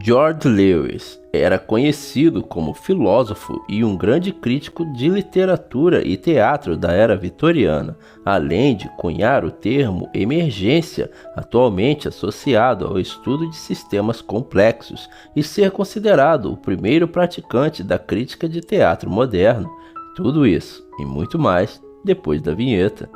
George Lewis era conhecido como filósofo e um grande crítico de literatura e teatro da era vitoriana, além de cunhar o termo emergência, atualmente associado ao estudo de sistemas complexos, e ser considerado o primeiro praticante da crítica de teatro moderno. Tudo isso e muito mais depois da vinheta.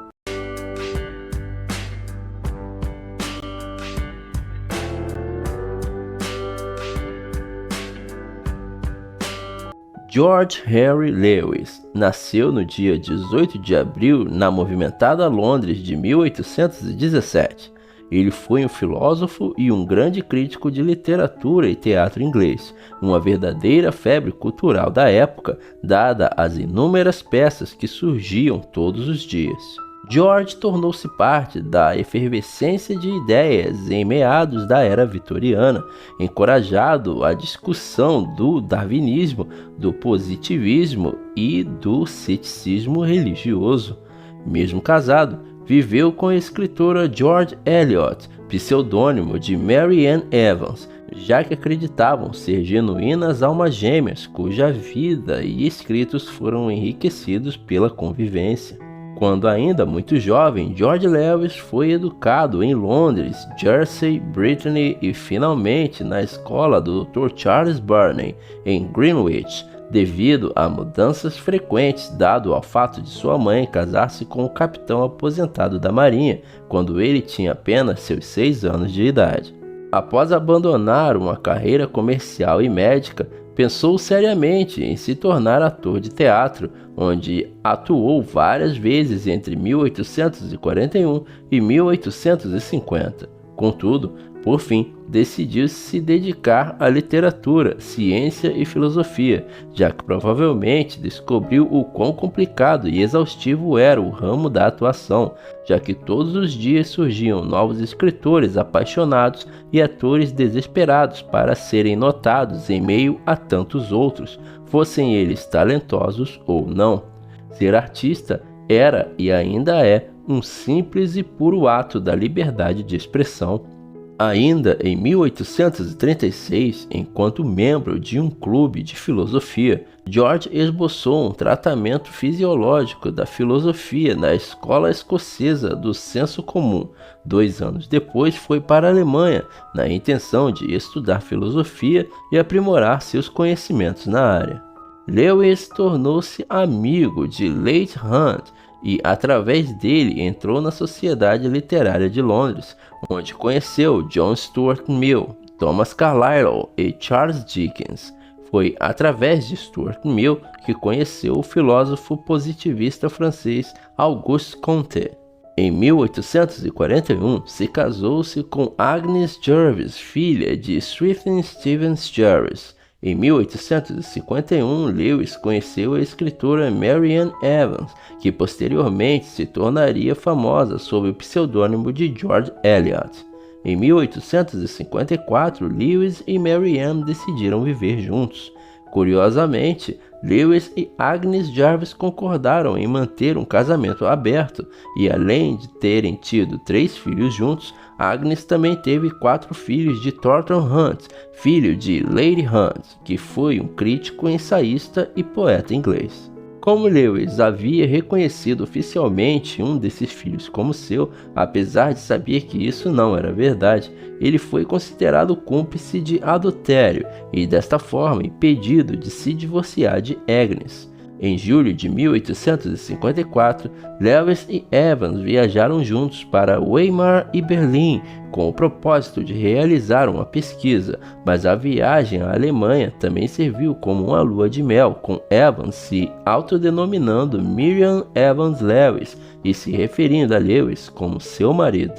George Henry Lewis nasceu no dia 18 de abril na movimentada Londres de 1817. Ele foi um filósofo e um grande crítico de literatura e teatro inglês, uma verdadeira febre cultural da época, dada as inúmeras peças que surgiam todos os dias. George tornou-se parte da efervescência de ideias em meados da era vitoriana, encorajado a discussão do darwinismo, do positivismo e do ceticismo religioso. Mesmo casado, viveu com a escritora George Eliot, pseudônimo de Mary Ann Evans, já que acreditavam ser genuínas almas gêmeas cuja vida e escritos foram enriquecidos pela convivência. Quando ainda muito jovem, George Lewis foi educado em Londres, Jersey, Brittany e finalmente na escola do Dr. Charles Burney, em Greenwich, devido a mudanças frequentes dado ao fato de sua mãe casar-se com um capitão aposentado da Marinha, quando ele tinha apenas seus 6 anos de idade. Após abandonar uma carreira comercial e médica, pensou seriamente em se tornar ator de teatro, onde atuou várias vezes entre 1841 e 1850. Contudo, por fim, decidiu se dedicar à literatura, ciência e filosofia, já que provavelmente descobriu o quão complicado e exaustivo era o ramo da atuação, já que todos os dias surgiam novos escritores apaixonados e atores desesperados para serem notados em meio a tantos outros, fossem eles talentosos ou não. Ser artista era e ainda é um simples e puro ato da liberdade de expressão. Ainda em 1836, enquanto membro de um clube de filosofia, George esboçou um tratamento fisiológico da filosofia na Escola Escocesa do Senso Comum. 2 anos depois foi para a Alemanha, na intenção de estudar filosofia e aprimorar seus conhecimentos na área. Lewis tornou-se amigo de Leigh Hunt e, através dele, entrou na Sociedade Literária de Londres, onde conheceu John Stuart Mill, Thomas Carlyle e Charles Dickens. Foi através de Stuart Mill que conheceu o filósofo positivista francês Auguste Comte. Em 1841, se casou-se com Agnes Jervis, filha de Stephen Stevens Jervis. Em 1851, Lewis conheceu a escritora Mary Ann Evans, que posteriormente se tornaria famosa sob o pseudônimo de George Eliot. Em 1854, Lewis e Mary Ann decidiram viver juntos. Curiosamente, Lewis e Agnes Jarvis concordaram em manter um casamento aberto e, além de terem tido 3 filhos juntos, Agnes também teve 4 filhos de Thornton Hunt, filho de Lady Hunt, que foi um crítico, ensaísta e poeta inglês. Como Lewis havia reconhecido oficialmente um desses filhos como seu, apesar de saber que isso não era verdade, ele foi considerado cúmplice de adultério e, desta forma, impedido de se divorciar de Agnes. Em julho de 1854, Lewis e Evans viajaram juntos para Weimar e Berlim com o propósito de realizar uma pesquisa, mas a viagem à Alemanha também serviu como uma lua de mel, com Evans se autodenominando Miriam Evans Lewis e se referindo a Lewis como seu marido.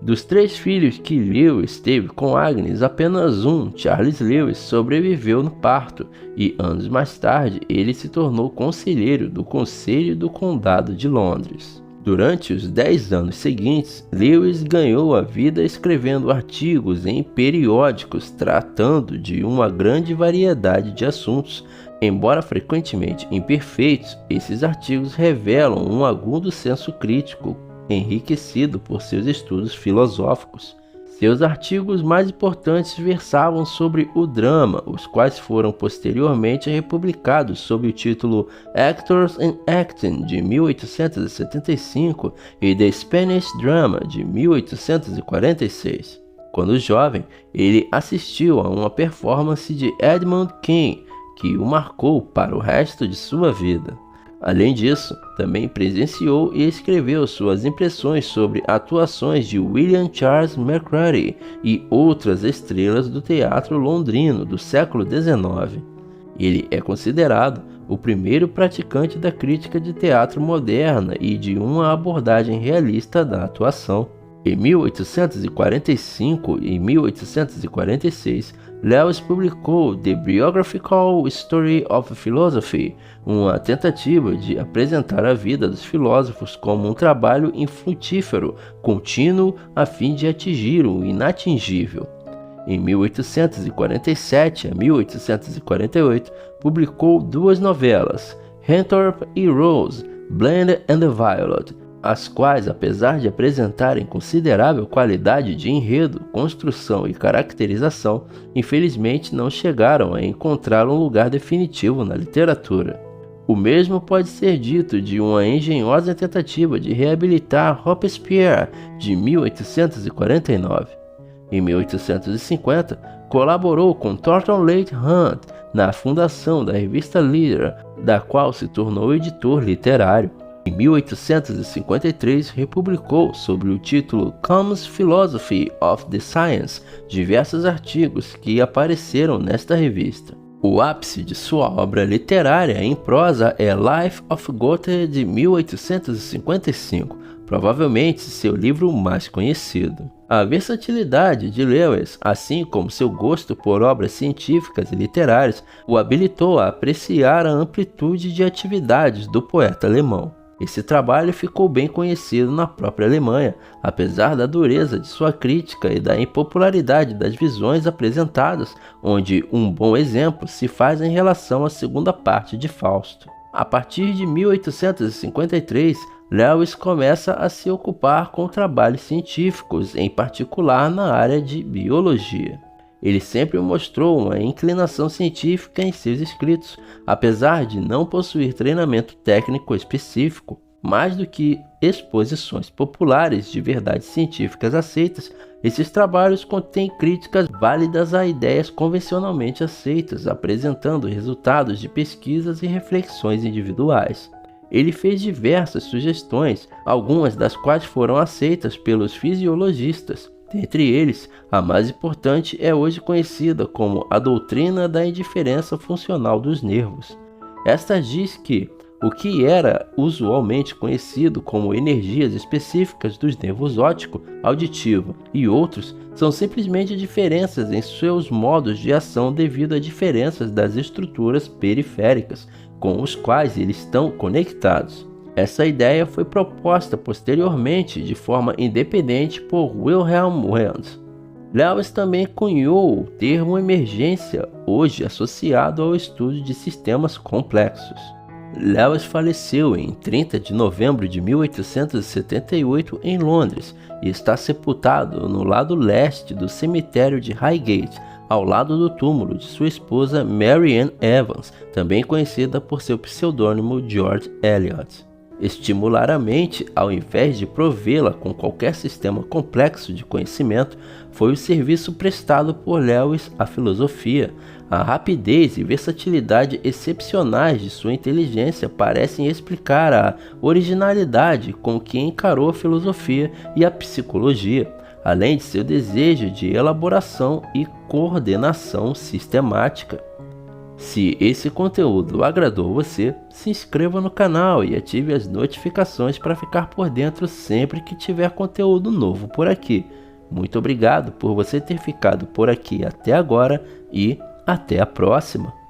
Dos 3 filhos que Lewis teve com Agnes, apenas um, Charles Lewis, sobreviveu no parto e, anos mais tarde, ele se tornou conselheiro do Conselho do Condado de Londres. Durante os 10 anos seguintes, Lewis ganhou a vida escrevendo artigos em periódicos tratando de uma grande variedade de assuntos. Embora frequentemente imperfeitos, esses artigos revelam um agudo senso crítico enriquecido por seus estudos filosóficos. Seus artigos mais importantes versavam sobre o drama, os quais foram posteriormente republicados sob o título Actors in Acting, de 1875, e The Spanish Drama, de 1846. Quando jovem, ele assistiu a uma performance de Edmund Kean, que o marcou para o resto de sua vida. Além disso, também presenciou e escreveu suas impressões sobre atuações de William Charles McCready e outras estrelas do teatro londrino do século XIX. Ele é considerado o primeiro praticante da crítica de teatro moderna e de uma abordagem realista da atuação. Em 1845 e 1846, Lewis publicou The Biographical History of Philosophy, uma tentativa de apresentar a vida dos filósofos como um trabalho infrutífero, contínuo, a fim de atingir o inatingível. Em 1847 a 1848, publicou duas novelas, Henthorpe e Rose, Bland and the Violet, as quais, apesar de apresentarem considerável qualidade de enredo, construção e caracterização, infelizmente não chegaram a encontrar um lugar definitivo na literatura. O mesmo pode ser dito de uma engenhosa tentativa de reabilitar Robespierre, de 1849. Em 1850, colaborou com Thornton Leigh Hunt na fundação da revista Leader, da qual se tornou editor literário. Em 1853, republicou, sob o título Common Philosophy of the Science, diversos artigos que apareceram nesta revista. O ápice de sua obra literária em prosa é Life of Goethe, de 1855, provavelmente seu livro mais conhecido. A versatilidade de Lewis, assim como seu gosto por obras científicas e literárias, o habilitou a apreciar a amplitude de atividades do poeta alemão. Esse trabalho ficou bem conhecido na própria Alemanha, apesar da dureza de sua crítica e da impopularidade das visões apresentadas, onde um bom exemplo se faz em relação à segunda parte de Fausto. A partir de 1853, Lewis começa a se ocupar com trabalhos científicos, em particular na área de biologia. Ele sempre mostrou uma inclinação científica em seus escritos, apesar de não possuir treinamento técnico específico. Mais do que exposições populares de verdades científicas aceitas, esses trabalhos contêm críticas válidas a ideias convencionalmente aceitas, apresentando resultados de pesquisas e reflexões individuais. Ele fez diversas sugestões, algumas das quais foram aceitas pelos fisiologistas. Dentre eles, a mais importante é hoje conhecida como a doutrina da indiferença funcional dos nervos. Esta diz que o que era usualmente conhecido como energias específicas dos nervos óptico, auditivo e outros são simplesmente diferenças em seus modos de ação devido a diferenças das estruturas periféricas com os quais eles estão conectados. Essa ideia foi proposta posteriormente de forma independente por Wilhelm Wundt. Lewis também cunhou o termo emergência, hoje associado ao estudo de sistemas complexos. Lewis faleceu em 30 de novembro de 1878 em Londres e está sepultado no lado leste do cemitério de Highgate, ao lado do túmulo de sua esposa Mary Ann Evans, também conhecida por seu pseudônimo George Eliot. Estimular a mente, ao invés de provê-la com qualquer sistema complexo de conhecimento, foi o serviço prestado por Lewis à filosofia. A rapidez e versatilidade excepcionais de sua inteligência parecem explicar a originalidade com que encarou a filosofia e a psicologia, além de seu desejo de elaboração e coordenação sistemática. Se esse conteúdo agradou você, se inscreva no canal e ative as notificações para ficar por dentro sempre que tiver conteúdo novo por aqui. Muito obrigado por você ter ficado por aqui até agora e até a próxima!